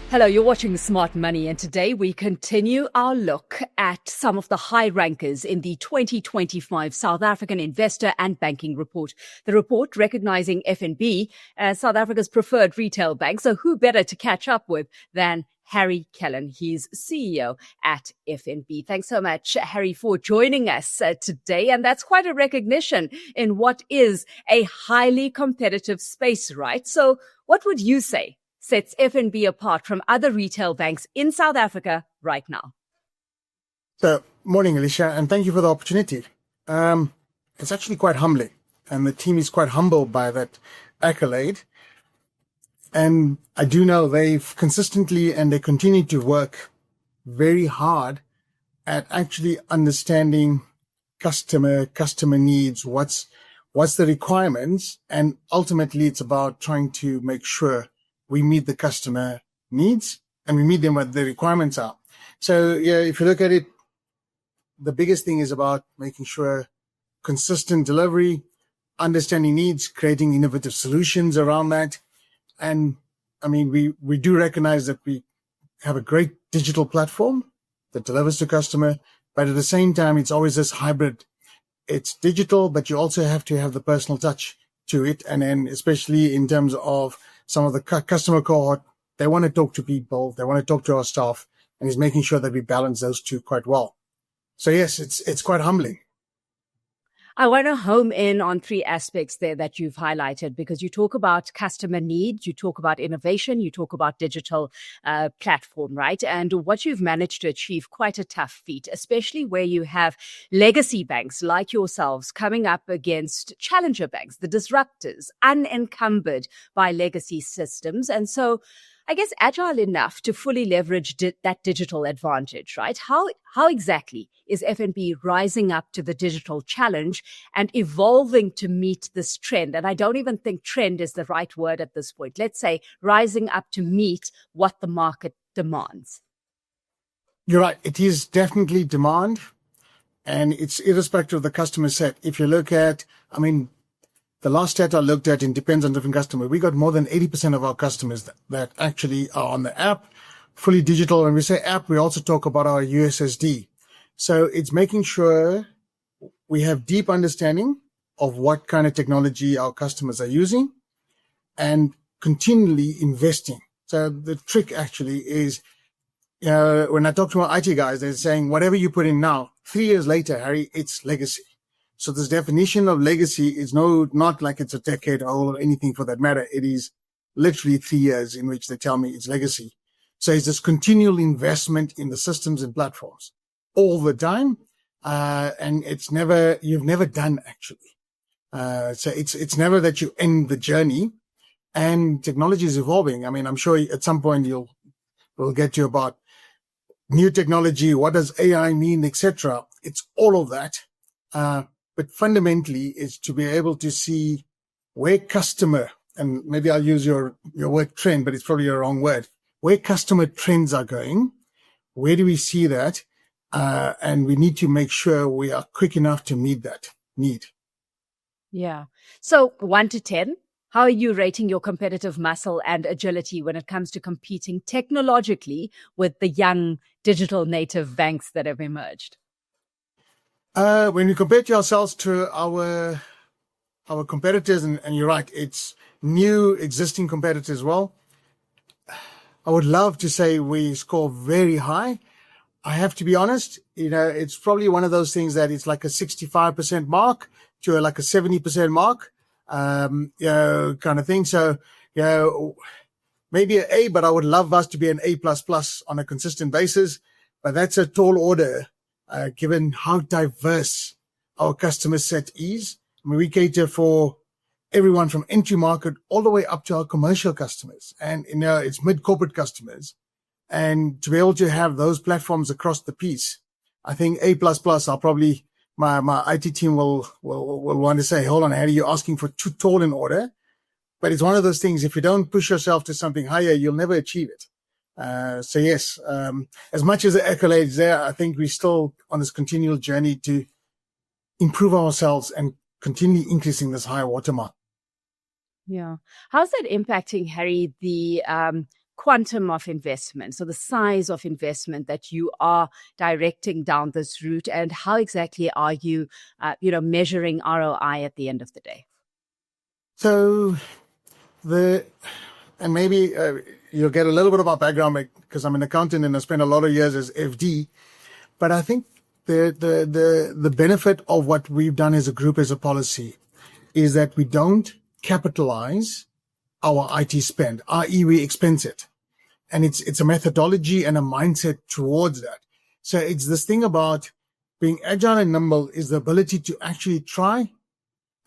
Hello, you're watching Smart Money, and today we continue our look at some of the high rankers in the 2025 South African Investor and Banking Report. The report recognizing FNB as South Africa's preferred retail bank. So who better to catch up with than Harry Kellan? He's CEO at FNB. Thanks so much, Harry, for joining us today. And that's quite a recognition in what is a highly competitive space, right? So what would you say sets FNB apart from other retail banks in South Africa right now? So, morning, Alishia, and thank you for the opportunity. It's actually quite humbling, and the team is quite humbled by that accolade. And I do know they've consistently and they continue to work very hard at actually understanding customer needs, what's the requirements, and ultimately it's about trying to make sure we meet the customer needs and we meet them what the requirements are. So, yeah, if you look at it, the biggest thing is about making sure consistent delivery, understanding needs, creating innovative solutions around that. And I mean, we do recognize that we have a great digital platform that delivers to customer, but at the same time, it's always this hybrid. It's digital, but you also have to have the personal touch to it. And then especially in terms of some of the customer cohort, they want to talk to people, they want to talk to our staff, and he's making sure that we balance those two quite well. So yes, it's quite humbling. I want to home in on three aspects there that you've highlighted, because you talk about customer needs, you talk about innovation, you talk about digital platform, right? And what you've managed to achieve, quite a tough feat, especially where you have legacy banks like yourselves coming up against challenger banks, the disruptors, unencumbered by legacy systems. And so I guess agile enough to fully leverage that digital advantage, right? How exactly is FNB rising up to the digital challenge and evolving to meet this trend? And I don't even think trend is the right word at this point. Let's say rising up to meet what the market demands. You're right. It is definitely demand, and it's irrespective of the customer set. If you look at, the last stat I looked at, it depends on different customer. We got more than 80% of our customers that actually are on the app, fully digital. When we say app, we also talk about our USSD. So it's making sure we have deep understanding of what kind of technology our customers are using and continually investing. So the trick actually is, when I talk to my IT guys, they're saying, whatever you put in now, 3 years later, Harry, it's legacy. So this definition of legacy is not like it's a decade old or anything for that matter. It is literally 3 years in which they tell me it's legacy. So it's this continual investment in the systems and platforms all the time. And you've never done actually. So it's never that you end the journey, and technology is evolving. I'm sure at some point we'll get to about new technology. What does AI mean, etc. It's all of that. But fundamentally is to be able to see where customer, and maybe I'll use your word trend, but it's probably a wrong word, where customer trends are going. Where do we see that? And we need to make sure we are quick enough to meet that need. Yeah. So 1 to 10, how are you rating your competitive muscle and agility when it comes to competing technologically with the young digital native banks that have emerged? When we compare to ourselves to our competitors, and you're right, it's new existing competitors as well. I would love to say we score very high. I have to be honest, it's probably one of those things that it's like a 65% mark to like a 70% mark, kind of thing. So, maybe an A, but I would love us to be an A++ on a consistent basis. But that's a tall order. Given how diverse our customer set is. We cater for everyone from entry market all the way up to our commercial customers. And, it's mid-corporate customers. And to be able to have those platforms across the piece, I think A++, I'll probably, my IT team will want to say, hold on, Harry, you're asking for too tall an order. But it's one of those things, if you don't push yourself to something higher, you'll never achieve it. So yes, as much as the accolades there, I think we're still on this continual journey to improve ourselves and continue increasing this high watermark. Yeah. How's that impacting, Harry, the quantum of investment, so the size of investment that you are directing down this route, and how exactly are you, measuring ROI at the end of the day? So and maybe you'll get a little bit of our background because I'm an accountant and I spent a lot of years as FD. But I think the benefit of what we've done as a group, as a policy, is that we don't capitalize our IT spend, i.e. we expense it. And it's a methodology and a mindset towards that. So it's this thing about being agile and nimble is the ability to actually try.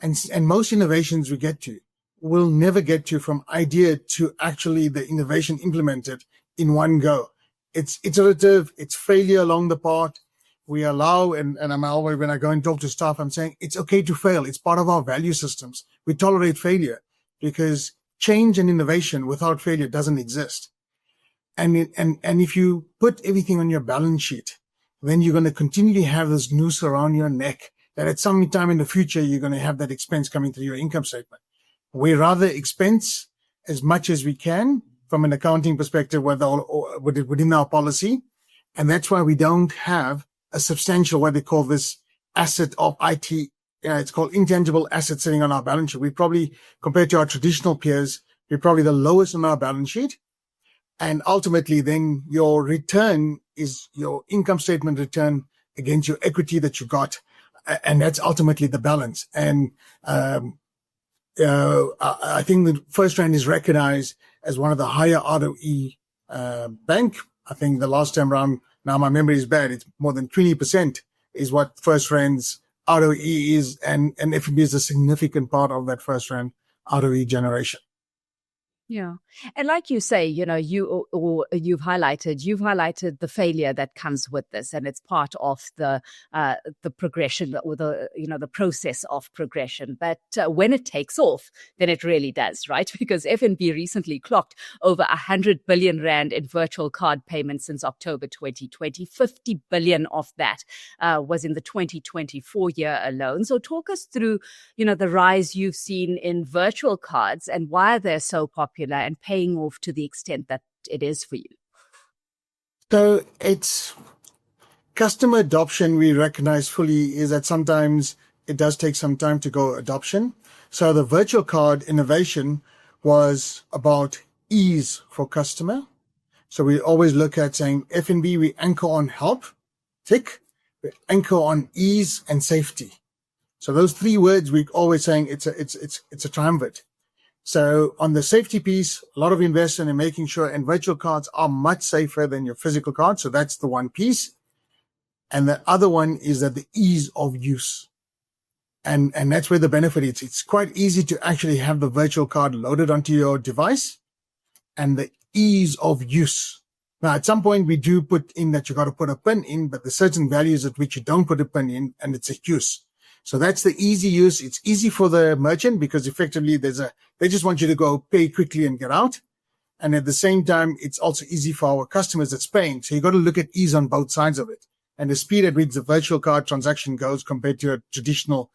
And most innovations we get to will never get to from idea to actually the innovation implemented in one go. It's iterative, it's failure along the path. We allow, and I'm always, when I go and talk to staff, I'm saying it's okay to fail. It's part of our value systems. We tolerate failure because change and innovation without failure doesn't exist. And if you put everything on your balance sheet, then you're going to continually have this noose around your neck that at some time in the future, you're going to have that expense coming through your income statement. We rather expense as much as we can from an accounting perspective within our policy. And that's why we don't have a substantial, what they call this asset of IT. It's called intangible assets sitting on our balance sheet. We probably, compared to our traditional peers, we're probably the lowest on our balance sheet. And ultimately, then your return is your income statement return against your equity that you got. And that's ultimately the balance. And I think that FirstRand is recognized as one of the higher ROE bank. I think the last time around, now my memory is bad, it's more than 20% is what FirstRand's ROE is. And FNB is a significant part of that FirstRand ROE generation. Yeah. And like you say, you've highlighted the failure that comes with this, and it's part of the progression or the process of progression. But when it takes off, then it really does, right? Because FNB recently clocked over 100 billion rand in virtual card payments since October 2020. 50 billion of that was in the 2024 year alone. So talk us through, the rise you've seen in virtual cards and why they're so popular and paying off to the extent that it is for you. So it's customer adoption, we recognize fully, is that sometimes it does take some time to go adoption. So the virtual card innovation was about ease for customer. So we always look at saying FNB, we anchor on help, tick, we anchor on ease and safety. So those three words, we're always saying it's a triumvirate. So on the safety piece, a lot of investment in making sure, and virtual cards are much safer than your physical card. So that's the one piece. And the other one is that the ease of use. And that's where the benefit is. It's quite easy to actually have the virtual card loaded onto your device and the ease of use. Now, at some point, we do put in that you got to put a PIN in, but there's certain values at which you don't put a PIN in, and it's a use. So that's the easy use. It's easy for the merchant because effectively they just want you to go pay quickly and get out. And at the same time, it's also easy for our customers that's paying. So you got to look at ease on both sides of it. And the speed at which the virtual card transaction goes compared to a traditional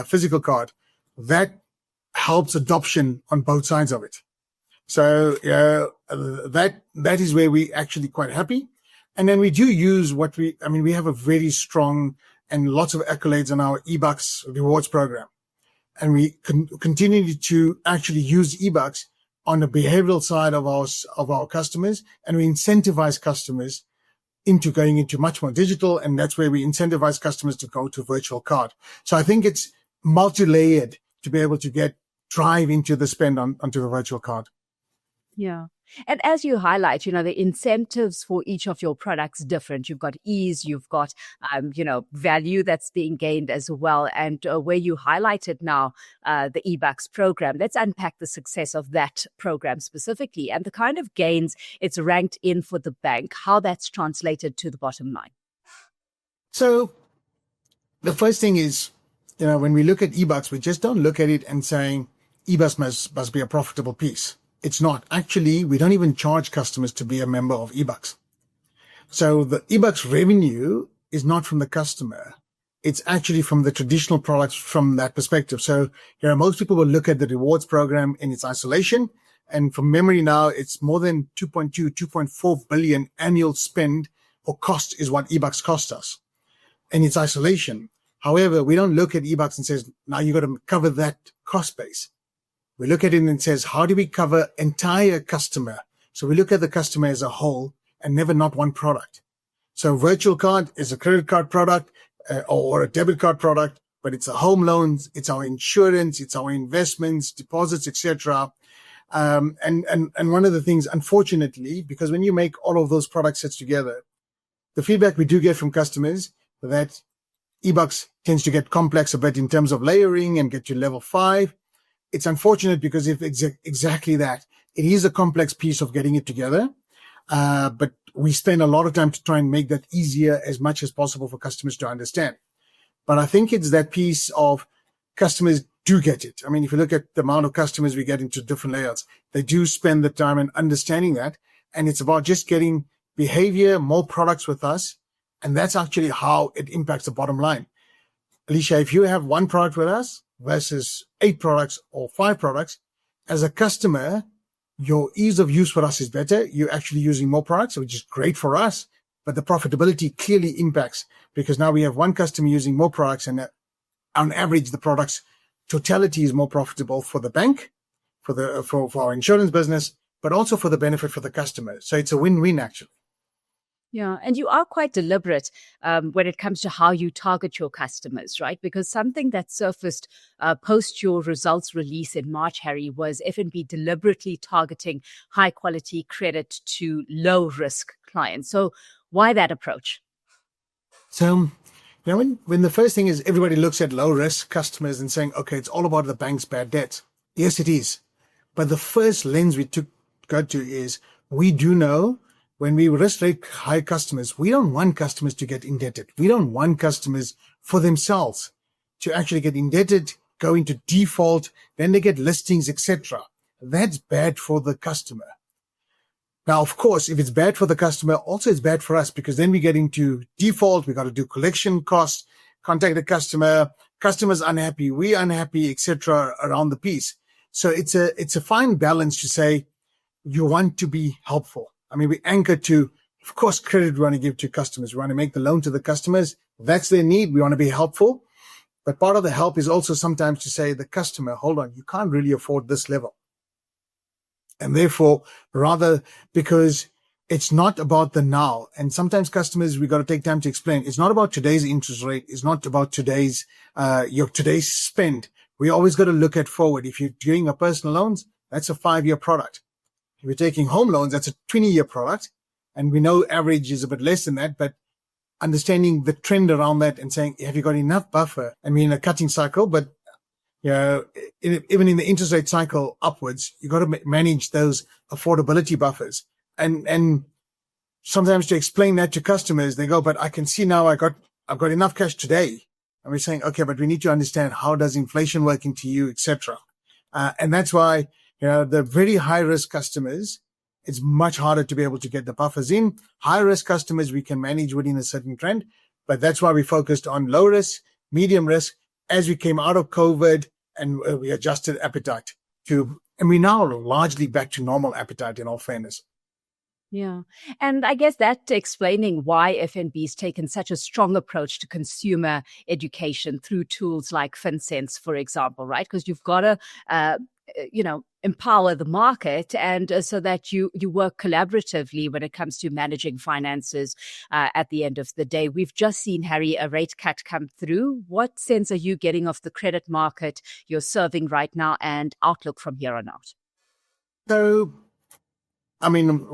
physical card, that helps adoption on both sides of it. So that is where we actually quite happy. And then we do use we have a very strong and lots of accolades on our eBucks rewards program. And we continue to actually use eBucks on the behavioral side of our customers. And we incentivize customers into going into much more digital. And that's where we incentivize customers to go to virtual card. So I think it's multi-layered to be able to drive into the spend onto the virtual card. Yeah. And as you highlight, the incentives for each of your products different. You've got ease, you've got, value that's being gained as well. And where you highlighted now the eBucks program, let's unpack the success of that program specifically and the kind of gains it's ranked in for the bank, how that's translated to the bottom line. So the first thing is, when we look at eBucks, we just don't look at it and saying eBucks must be a profitable piece. It's not. Actually, we don't even charge customers to be a member of eBucks. So the eBucks revenue is not from the customer. It's actually from the traditional products from that perspective. So, most people will look at the rewards program in its isolation, And from memory now, it's more than 2.4 billion annual spend or cost is what eBucks cost us. And it's isolation. However, we don't look at eBucks and says, now you got to cover that cost base. We look at it and says, how do we cover entire customer? So we look at the customer as a whole and never not one product. So virtual card is a credit card product or a debit card product, but it's a home loans, it's our insurance, it's our investments, deposits, etc. And one of the things, unfortunately, because when you make all of those product sets together, the feedback we do get from customers that eBucks tends to get complex a bit in terms of layering and get to level 5. It's unfortunate because if it's exactly that, it is a complex piece of getting it together. But we spend a lot of time to try and make that easier as much as possible for customers to understand. But I think it's that piece of customers do get it. I mean, if you look at the amount of customers we get into different layouts, they do spend the time in understanding that. And it's about just getting behavior, more products with us. And that's actually how it impacts the bottom line. Alishia, if you have one product with us versus 8 products or 5 products, as a customer, your ease of use for us is better. You're actually using more products, which is great for us. But the profitability clearly impacts because now we have one customer using more products, and on average, the product's totality is more profitable for the bank, for our insurance business, but also for the benefit for the customer. So it's a win-win, actually. Yeah, and you are quite deliberate when it comes to how you target your customers, right? Because something that surfaced post your results release in March, Harry, was FNB deliberately targeting high-quality credit to low-risk clients. So why that approach? So, when the first thing is everybody looks at low-risk customers and saying, okay, it's all about the bank's bad debt. Yes, it is. But the first lens we go to is we do know when we risk rate high customers, we don't want customers to get indebted. We don't want customers for themselves to actually get indebted, go into default, then they get listings, etc. That's bad for the customer. Now, of course, if it's bad for the customer, also it's bad for us because then we get into default. We got to do collection costs, contact the customer, customer's unhappy, we unhappy, etc. around the piece. So it's a fine balance to say you want to be helpful. I mean, we anchor to, of course, credit we want to give to customers. We want to make the loan to the customers. That's their need. We want to be helpful. But part of the help is also sometimes to say the customer, hold on, you can't really afford this level. And therefore, rather, because it's not about the now. And sometimes customers, we got to take time to explain. It's not about today's interest rate. It's not about today's spend. We always got to look at forward. If you're doing a personal loans, that's a 5-year product. If you're taking home loans, that's a 20-year product. And we know average is a bit less than that, but understanding the trend around that and saying, have you got enough buffer? I mean, a cutting cycle, but even in the interest rate cycle upwards, you got to manage those affordability buffers. And sometimes to explain that to customers, they go, but I can see now I've got enough cash today. And we're saying, okay, but we need to understand how does inflation work into you, etc. And that's why, the very high risk customers, it's much harder to be able to get the buffers in. High risk customers, we can manage within a certain trend, but that's why we focused on low risk, medium risk as we came out of COVID and we adjusted appetite and we're now largely back to normal appetite in all fairness. Yeah. And I guess that explaining why FNB's taken such a strong approach to consumer education through tools like FinSense, for example, right? Because you've got to, empower the market and so that you work collaboratively when it comes to managing finances at the end of the day. We've just seen, Harry, a rate cut come through. What sense are you getting of the credit market you're serving right now and outlook from here on out? So, I mean,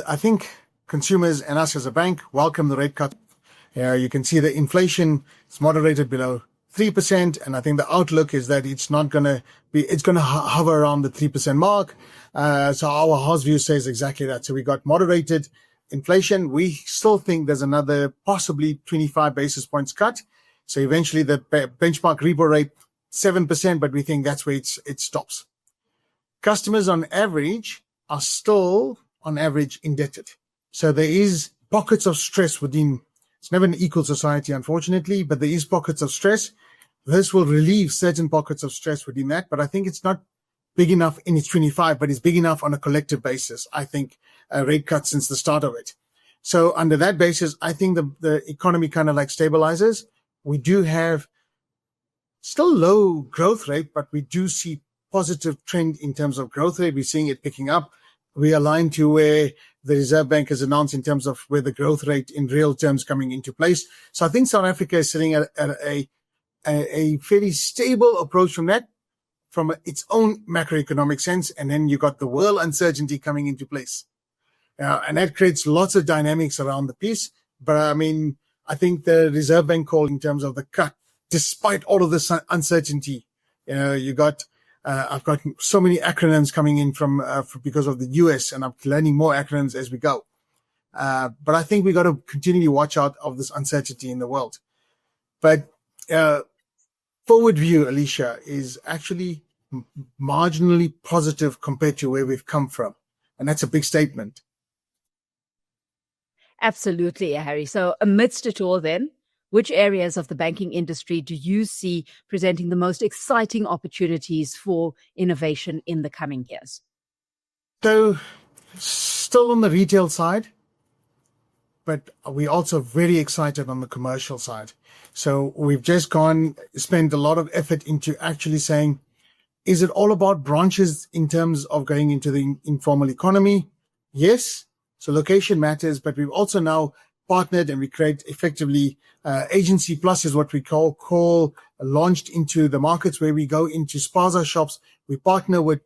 I think consumers and us as a bank welcome the rate cut. You can see the inflation is moderated below 3%. And I think the outlook is that it's going to hover around the 3% mark. So our house view says exactly that. So we got moderated inflation. We still think there's another possibly 25 basis points cut. So eventually the benchmark repo rate, 7%, but we think that's where it stops. Customers on average are still on average indebted. So there is pockets of stress within. It's never an equal society, unfortunately, but there is pockets of stress. This will relieve certain pockets of stress within that, but I think it's not big enough in its 25, but it's big enough on a collective basis. I think rate cuts since the start of it. So under that basis, I think the economy kind of like stabilizes. We do have still low growth rate, but we do see positive trend in terms of growth rate. We're seeing it picking up. We align to where the Reserve Bank has announced in terms of where the growth rate in real terms coming into place. So I think South Africa is sitting at a fairly stable approach from its own macroeconomic sense. And then you got the world uncertainty coming into place. And that creates lots of dynamics around the piece. But I mean, I think the Reserve Bank call in terms of the cut, despite all of this uncertainty, you got, I've got so many acronyms coming in from because of the US, and I'm learning more acronyms as we go. But I think we got to continually watch out of this uncertainty in the world. But forward view, Alishia, is actually marginally positive compared to where we've come from. And that's a big statement. Absolutely, Harry. So amidst it all then, which areas of the banking industry do you see presenting the most exciting opportunities for innovation in the coming years? So still on the retail side, but we're also very excited on the commercial side. So we've just spent a lot of effort into actually saying, is it all about branches in terms of going into the informal economy? Yes. So location matters, but we've also now partnered and we create effectively Agency Plus is what we call launched into the markets where we go into spaza shops. We partner with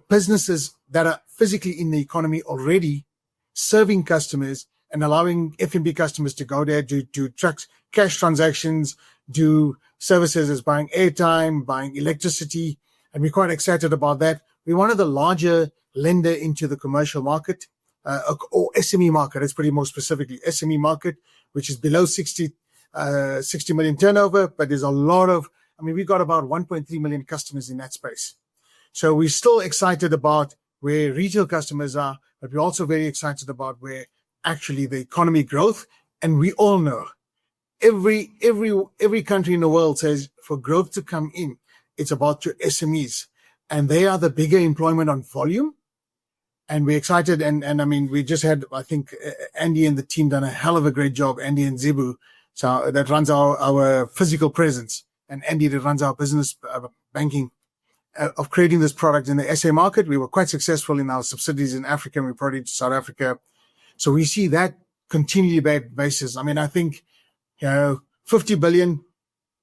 businesses that are physically in the economy already, serving customers and allowing FNB customers to go there, do cash transactions, do services as buying airtime, buying electricity. And we're quite excited about that. We're one of the larger lender into the commercial market, or SME market. It's pretty more specifically SME market, which is below 60 million turnover. But there's a lot of, we've got about 1.3 million customers in that space. So we're still excited about where retail customers are, but we're also very excited about where actually the economy growth. And we all know every country in the world says for growth to come in, it's about your SMEs, and they are the bigger employment on volume. And we're excited. And we just had, I think, Andy and the team done a hell of a great job. Andy and Zibu, so that runs our physical presence, and Andy that runs our business banking, of creating this product in the SA market. We were quite successful in our subsidiaries in Africa, and we brought it to South Africa. So we see that continually basis. I think, 50 billion,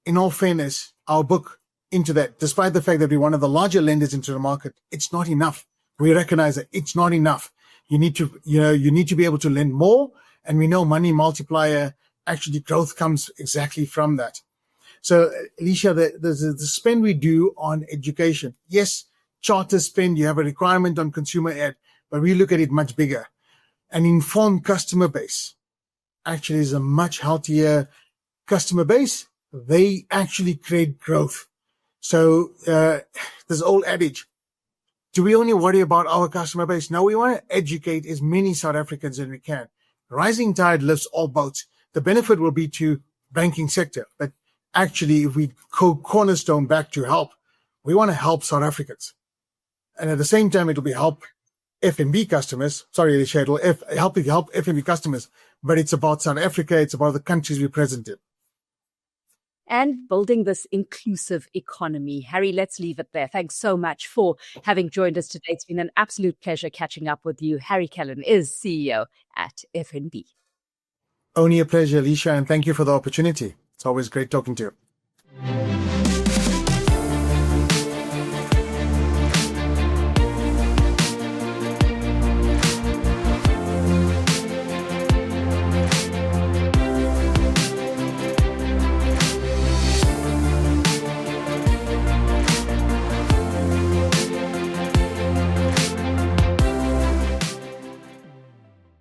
in all fairness, our book into that, despite the fact that we're one of the larger lenders into the market, it's not enough. We recognize that it's not enough. You need to be able to lend more. And we know money multiplier, actually growth comes exactly from that. So Alishia, the spend we do on education, yes, charter spend, you have a requirement on consumer ed, but we look at it much bigger. An informed customer base actually is a much healthier customer base. They actually create growth. So this old adage, do we only worry about our customer base? No, we want to educate as many South Africans as we can. Rising tide lifts all boats. The benefit will be to banking sector. But actually, if we cornerstone back to help, we want to help South Africans. And at the same time, it'll be help FNB customers. Sorry, Alishia, it'll help FNB customers. But it's about South Africa. It's about the countries we're present in. And building this inclusive economy. Harry, let's leave it there. Thanks so much for having joined us today. It's been an absolute pleasure catching up with you. Harry Kellan is CEO at FNB. Only a pleasure, Alishia, and thank you for the opportunity. It's always great talking to you.